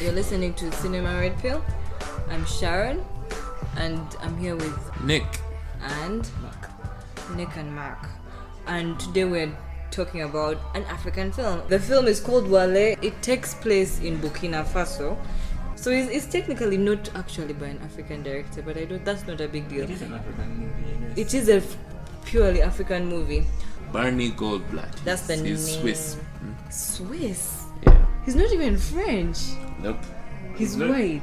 You're listening to Cinema Red Pill. I'm Sharon, and I'm here with Nick and Mark. And today we're talking about an African film. The film is called Wallay. It takes place in Burkina Faso. So it's technically not actually by an African director, but that's not a big deal. It is an African movie, I guess. It is a purely African movie. Barney Goldblatt. That's the name. He's Swiss. Swiss? Yeah. He's not even French. Nope. He's white.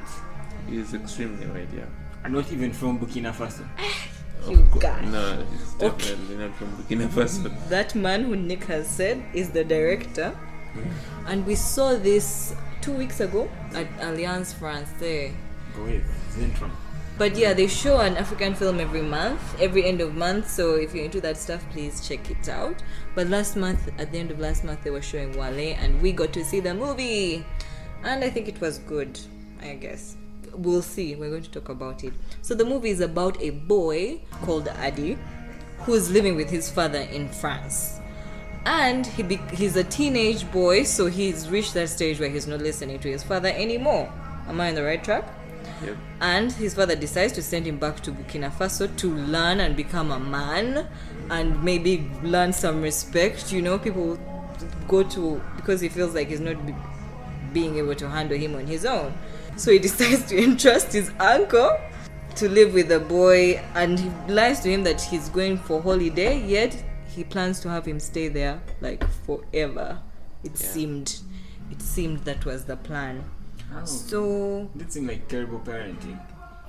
He's extremely white, yeah. And not even from Burkina Faso. You guys. No, he's definitely not from Burkina Faso. That man who Nick has said is the director. And we saw this 2 weeks ago at Alliance Francaise. Great. Zentrum. But yeah, they show an African film every month, every end of month. So if you're into that stuff, please check it out. But last month, at the end of last month, they were showing Wallay, and we got to see the movie. And I think it was good, I guess. We'll see. We're going to talk about it. So the movie is about a boy called Adi, who is living with his father in France. And he's a teenage boy, so he's reached that stage where he's not listening to his father anymore. Am I on the right track? Yep. And his father decides to send him back to Burkina Faso to learn and become a man and maybe learn some respect. You know, people go to, because he feels like he's not being able to handle him on his own. So he decides to entrust his uncle to live with the boy, and he lies to him that he's going for holiday, yet he plans to have him stay there like forever. It seemed that was the plan. Oh, so that seemed like terrible parenting.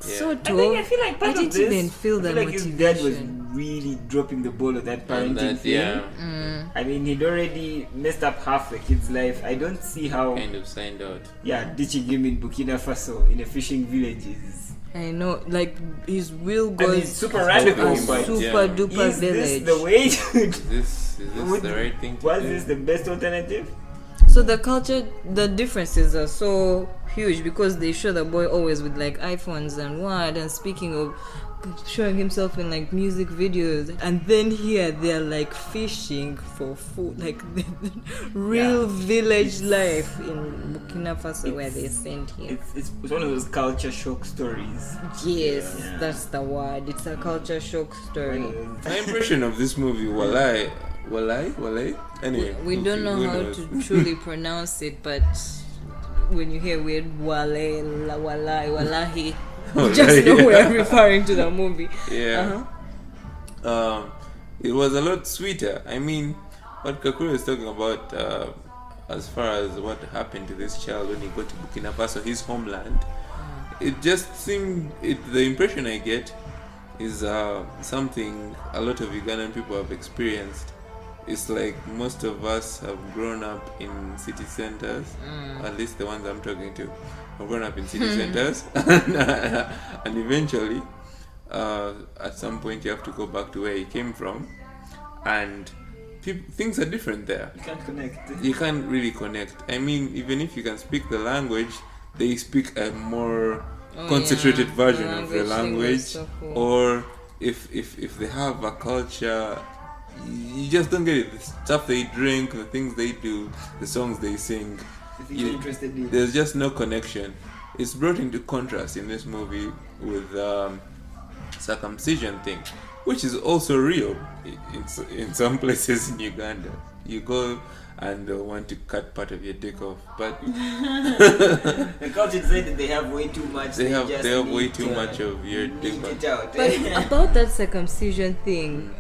So I feel like part I of didn't this, even feel that like motivation. his dad was really dropping the ball at that parenting thing. Yeah. I mean, he'd already messed up half the kid's life. I don't see how. Kind of signed out. Yeah, ditching him in Burkina Faso in a fishing village is. I know, like his will I goes mean, super radical, a but super duper is village. this the way? Is this the right thing to Was do? this the best alternative? So the culture, the differences are so huge because they show the boy always with like iPhones and speaking of showing himself in like music videos, and then here they're like fishing for food, like the real village life in Burkina Faso where they send him. It's one of those culture shock stories. Yes, Yeah. that's the word. It's a culture shock story. My impression of this movie, Wallay. Anyway, We don't know who how knows? to truly pronounce it, but when you hear weird Wallay, Wallahi, you just know we're referring to the movie. Yeah. It was a lot sweeter. I mean, what Kakura is talking about, as far as what happened to this child when he got to Burkina Faso, his homeland, it just seemed, the impression I get is something a lot of Ugandan people have experienced. It's like most of us have grown up in city centers, at least the ones I'm talking to have grown up in city centers, and eventually, at some point, you have to go back to where you came from, and things are different there. You can't connect. You can't really connect. I mean, even if you can speak the language, they speak a more concentrated version of the language, so cool. or if they have a culture, you just don't get it. The stuff they drink, the things they do, the songs they sing, Interested in. there's just no connection. It's brought into contrast in this movie with circumcision thing, which is also real in some places in Uganda. You go and want to cut part of your dick off, but The culture said that they have way too much. they have just way need too to much of your dick. Need it out. But about that circumcision thing,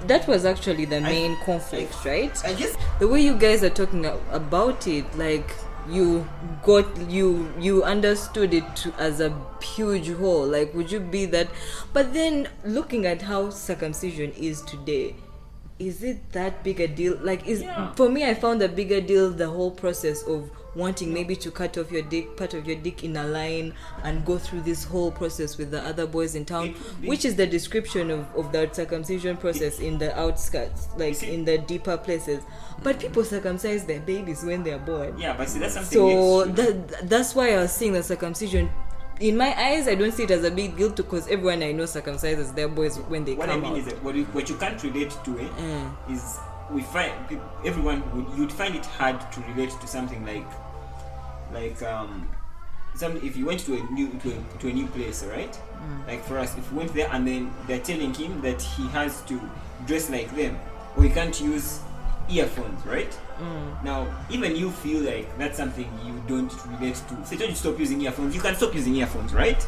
that was actually the main conflict, right? I guess The way you guys are talking about it, like you understood it as a huge whole. Like, would you be that? But then looking at how circumcision is today, is it that big a deal? Like, for me, I found a bigger deal the whole process of wanting maybe to cut off part of your dick in a line and go through this whole process with the other boys in town, which is the description of the circumcision process in the outskirts, like in the deeper places. But people circumcise their babies when they're born. Yeah, but see, that's something. So that's why I was saying the circumcision. In my eyes, I don't see it as a big deal because everyone I know circumcises their boys when they what come I mean out. is that what you can't relate to is we find you'd find it hard to relate to something like like if you went to a new place, right? Like for us, if we went there and then they're telling him that he has to dress like them, or he can't use earphones, right? Now, even you feel like that's something you don't relate to. So, if you stop using earphones, you can stop using earphones, right?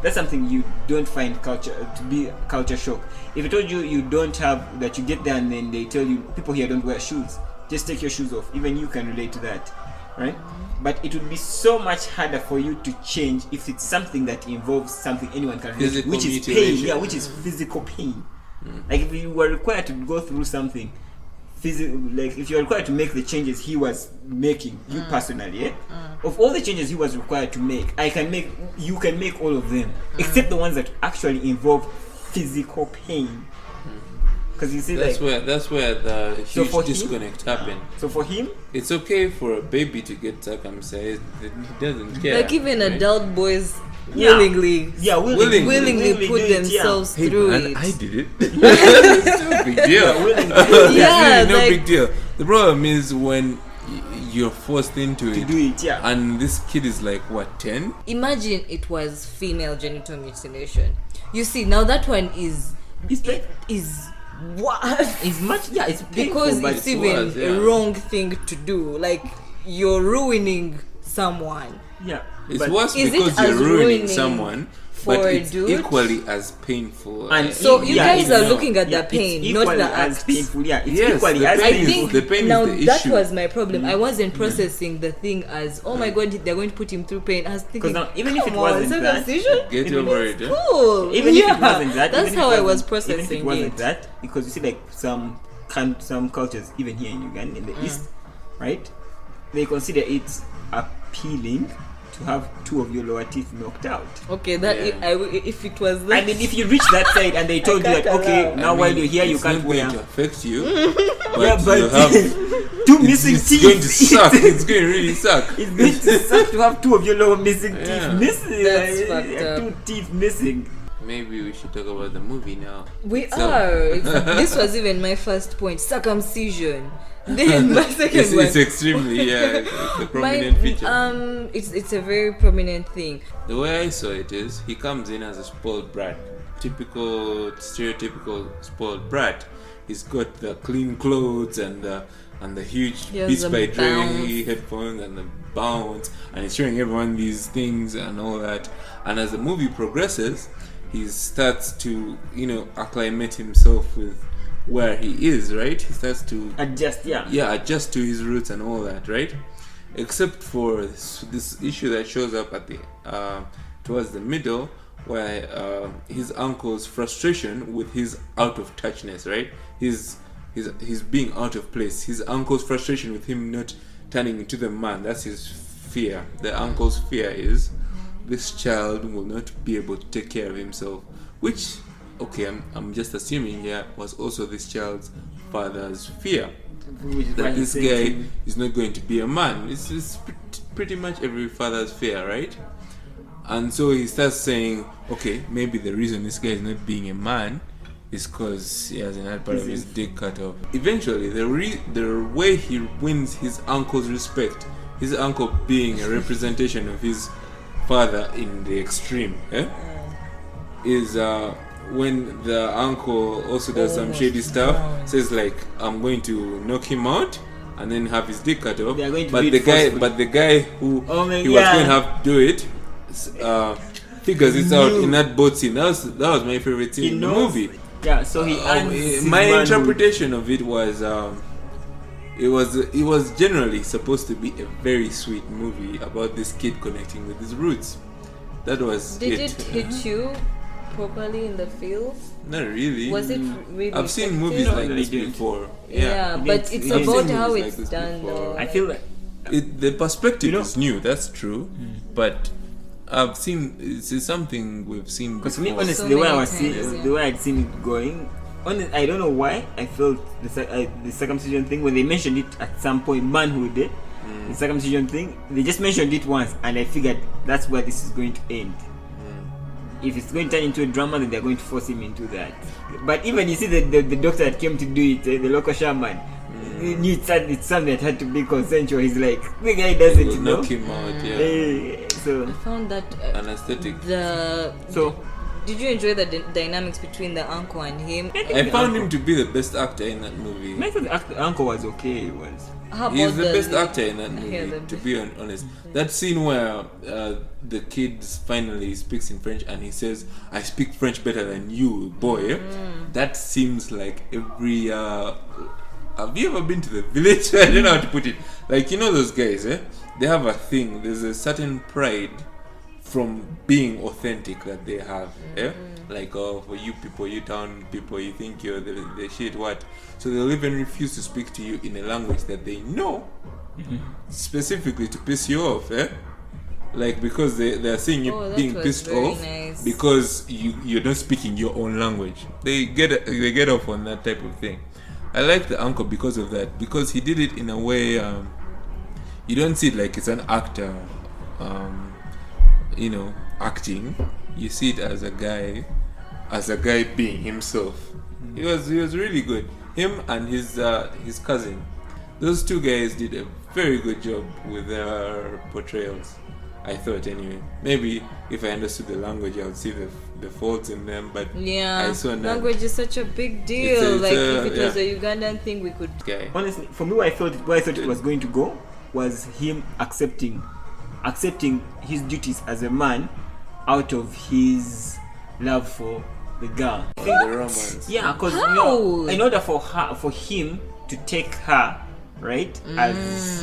That's something you don't find to be culture shock. If I told you you don't have that, you get there and then they tell you people here don't wear shoes, just take your shoes off. Even you can relate to that, right? But it would be so much harder for you to change if it's something that involves something anyone can relate to, which is pain. Yeah, which is physical pain. Like if you were required to go through something like if you're required to make the changes he was making, you personally, of all the changes he was required to make, you can make all of them, except the ones that actually involve physical pain. Because you see, that's where the huge disconnect happened. So for him, it's okay for a baby to get circumcised. He doesn't care. Like even adult boys willingly put themselves through it. I did it. It's no big deal. It's really no big deal. The problem is when you're forced into to do it, and this kid is like what, 10? Imagine it was female genital mutilation. You see, now that one is what? It's much, it's painful, because it's even a wrong thing to do. Like you're ruining someone. Yeah. It's worse because you're ruining someone, but it's equally as painful. And so you guys are looking at the pain, not the act. Painful. Yeah, it's yes, equally as painful. The pain now is the that issue. was my problem. I wasn't processing the thing as, oh my god, they're going to put him through pain. I was thinking, now, even if it wasn't circumcision, get over it. Cool. Even if it wasn't that, that's how I was processing even if it. Wasn't that, because you see, like some cultures, even here in Uganda, in the East, right? They consider it appealing to have 2 of your lower teeth knocked out. Okay, if it was that, I mean, if you reach that side and they told you that, okay, now while you're here you can't wear. It's not going to affect you, but you have 2 missing teeth. It's going to suck. It's going to really suck. It's going to suck to have 2 of your lower missing teeth missing. That's fucked up. 2 teeth missing. Maybe we should talk about the movie now. We are. This was even my first point. Circumcision. Then my second one. It's extremely, it's a prominent feature. It's a very prominent thing. The way I saw it is, he comes in as a spoiled brat. Typical, stereotypical spoiled brat. He's got the clean clothes and the huge Beats by Dre headphones and the bounce, and he's showing everyone these things and all that. And as the movie progresses, he starts to, acclimate himself with where he is, right? He starts to adjust to his roots and all that, right? Except for this issue that shows up at the towards the middle, where his uncle's frustration with his out of touchness, right? His being out of place. His uncle's frustration with him not turning into the man. That's his fear. The uncle's fear is this child will not be able to take care of himself, which, okay, I'm just assuming was also this child's father's fear, that this guy is not going to be a man. It's pretty much every father's fear, right? And so he starts saying, okay, maybe the reason this guy is not being a man is because he has another part of his dick cut off. Eventually, the way he wins his uncle's respect, his uncle being a representation of his father in the extreme, is when the uncle also does some shady stuff, says like, I'm going to knock him out and then have his dick cut off. But the guy who he was going to have to do it figures it out in that boat scene. That was my favorite scene in the movie. Yeah, so my interpretation of it was it was generally supposed to be a very sweet movie about this kid connecting with his roots. That was Did it hit you properly in the feels? Not really. Was it really? I've seen movies like this before. Yeah, but it's about how it's done though. I feel like the perspective is new, that's true, but I've seen it's something we've seen before. Because for me, honestly, the way I'd seen it going, I don't know why I felt the circumcision thing, when they mentioned it at some point, manhood, the circumcision thing, they just mentioned it once, and I figured that's where this is going to end. If it's going to turn into a drama, then they're going to force him into that. But even you see the doctor that came to do it, the local shaman, he knew it's something that had to be consensual. He's like, the guy doesn't know. Knock him out, yeah. So I found that Anesthetic. Did you enjoy the dynamics between the uncle and him? I found him to be the best actor in that movie. I thought the uncle was okay. He was. He's the best actor in that movie, to be honest. That scene where the kid finally speaks in French and he says, "I speak French better than you, boy." That seems like every... have you ever been to the village? I don't know how to put it. Like, you know those guys, they have a thing. There's a certain pride from being authentic that they have, like, for you people, you town people, you think you're the shit, what? So they'll even refuse to speak to you in a language that they know, specifically to piss you off, like, because they're seeing you being pissed off because you're not speaking your own language. They get off on that type of thing. I like the uncle because of that, because he did it in a way, you don't see it like it's an actor acting. You see it as a guy being himself. He was really good. Him and his cousin, those two guys did a very good job with their portrayals, I thought, anyway. Maybe if I understood the language I would see the faults in them, but I saw none. Language is such a big deal. If it was a Ugandan thing, we could... Honestly, for me, where I thought it was going to go was him accepting his duties as a man out of his love for the girl. The romance. Yeah, because in order for him to take her, right, as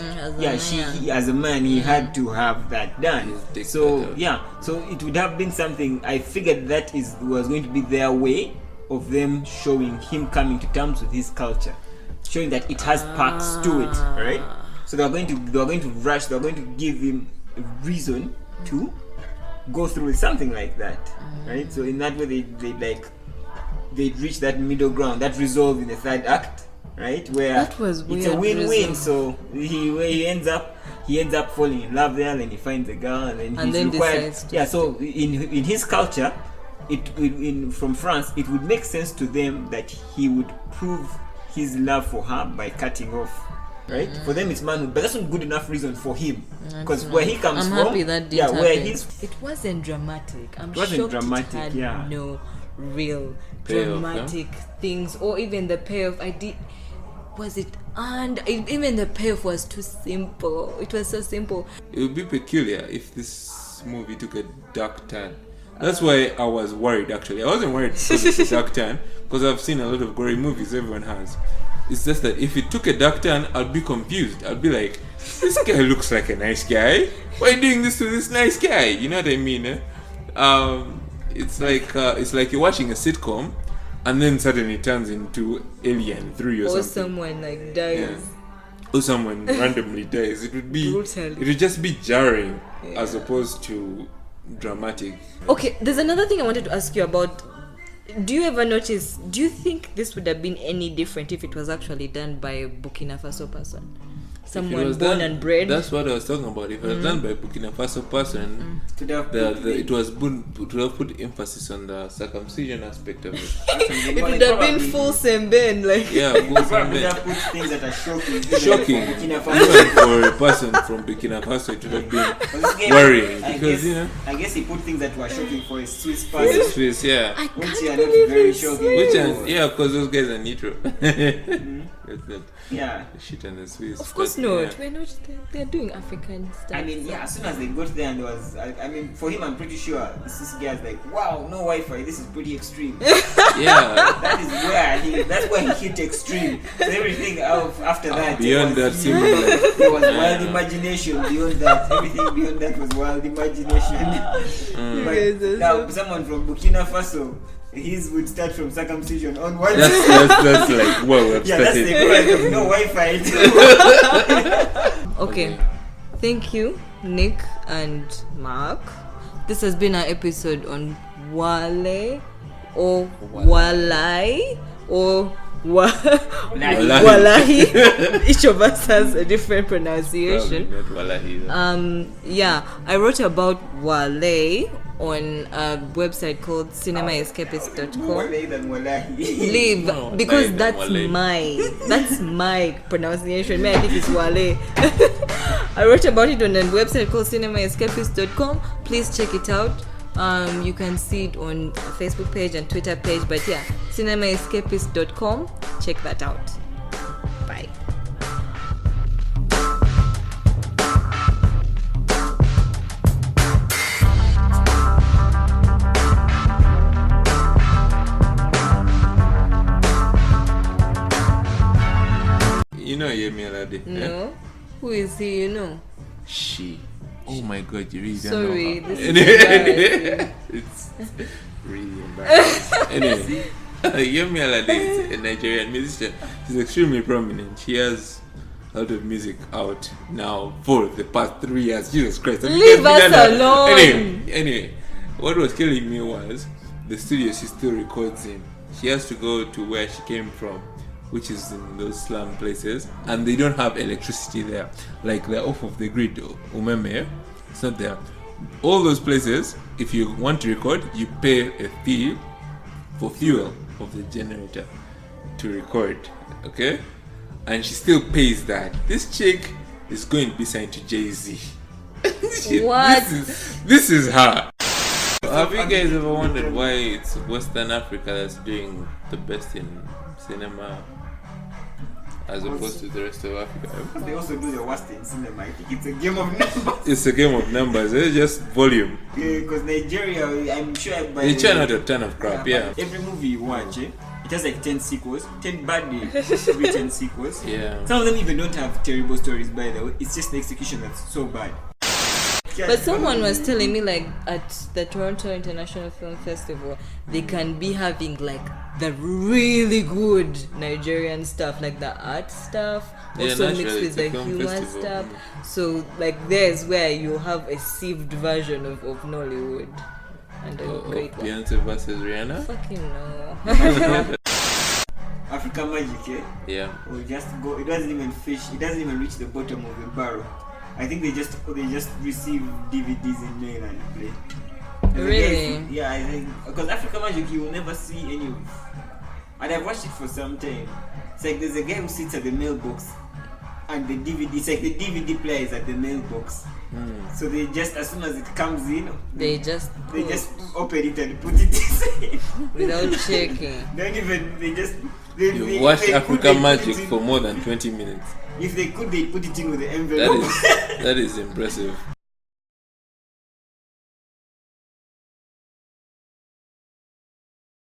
a man, he had to have that done. So it would have been something. I figured that was going to be their way of them showing him coming to terms with his culture, showing that it has parts to it, right? So they're going to rush. They're going to give him a reason to go through with something like that, right? So in that way, they reach that middle ground, that resolve in the third act, right? Where that was weird, it's a win-win. So he ends up falling in love there, then he finds a girl, and then he's required. So in his culture, from France, it would make sense to them that he would prove his love for her by cutting off. Right? For them it's manhood, but that's not good enough reason for him. Because where he comes from, happy that didn't happen. It wasn't dramatic. I'm shocked it had no real dramatic things, or even the payoff. Even the payoff was too simple. It was so simple. It would be peculiar if this movie took a dark turn. That's why I was worried, actually. I wasn't worried because it's a dark turn, because I've seen a lot of gory movies, everyone has. It's just that if it took a dark turn, I'd be confused. I'd be like, this guy looks like a nice guy. Why are you doing this to this nice guy? You know what I mean? It's like you're watching a sitcom, and then suddenly it turns into Alien 3 or something. Or someone dies. Yeah. Or someone randomly dies. It would be brutal. It would just be jarring as opposed to dramatic. Okay, there's another thing I wanted to ask you about. Do you think this would have been any different if it was actually done by a Burkina Faso person? Someone born and bred? That's what I was talking about. If it was done by a Burkina Faso person, it would have put emphasis on the circumcision aspect of it. It would have been full semben, full semben. Would have put things that are shocking. For a person from Burkina Faso, it would have been worrying because I guess he put things that were shocking for a Swiss person. Which are not very shocking. Because those guys are neutral. Shit on the Swiss. Of course not. We're not. They're doing African stuff. I mean, as soon as they got there, and there was, for him, I'm pretty sure this guy's like, wow, no Wi-Fi. This is pretty extreme. That's where he hit extreme. So everything after that. Beyond that, there was wild imagination. Beyond that, everything beyond that was wild imagination. But now, someone from Burkina Faso. His would start from circumcision onwards. That's like, whoa, that's the equivalent of no Wi-Fi. Okay. Thank you, Nick and Mark. This has been our episode on Wallay or Wallay or Wallahi. Each of us has a different pronunciation. Wallahi. I wrote about Wallay on a website called cinemaescapist.com. Wallay than Wallay. Leave No, because Wallay than that's Wallay. that's my pronunciation. I think it's Wallay. I wrote about it on a website called cinemaescapist.com. Please check it out. You can see it on a Facebook page and Twitter page, but yeah, cinemaescapist.com. Check that out. Bye. You know Yemi Alade? No, who is he? You know? She. Oh my god, you really don't Sorry, know her. this is embarrassing. It's really embarrassing. Anyway, Yemi Alade is a Nigerian musician. She's extremely prominent. She has a lot of music out now for the past 3 years. Jesus Christ. Have you Leave guys been us done that? alone. Anyway, what was killing me was the studio she still records in. She has to go to where she came from, which is in those slum places, and they don't have electricity there. Like, they're off of the grid. Umeme, it's not there. All those places, if you want to record, you pay a fee for fuel of the generator to record. Okay? And she still pays that. This chick is going to be signed to Jay-Z. What? This is her. Have you guys ever wondered why it's Western Africa that's doing the best in cinema as opposed to the rest of Africa? They also do the worst in cinema. I think it's a game of numbers. It's a game of numbers, it's just volume. Because Nigeria, I'm sure They churn out a ton of crap, yeah. Every movie you watch, it has like 10 sequels, 10 badly written sequels. Yeah. Some of them even don't have terrible stories, by the way. It's just the execution that's so bad. But someone was telling me, like, at the Toronto International Film Festival, they can be having like the really good Nigerian stuff, like the art stuff, Yeah, also naturally, mixed with it's the a film humor festival. stuff. So like there's where you have a sieved version of Nollywood and a great one. Beyonce versus Rihanna? Fucking no. Africa Magic, eh? Yeah. Will just go. It doesn't even fish. It doesn't even reach the bottom of the barrel. I think they just receive DVDs in mail and play. Really? Yeah, I think because Africa Magic you will never see any of. And I've watched it for some time. It's like there's a guy who sits at the mailbox, and the DVD. It's like the DVD player is at the mailbox. So they just, as soon as it comes in, They just open it and put it in. without checking. Don't even. You watched Africa Magic for more than 20 minutes. If they could, they put it in with the envelope. That is impressive.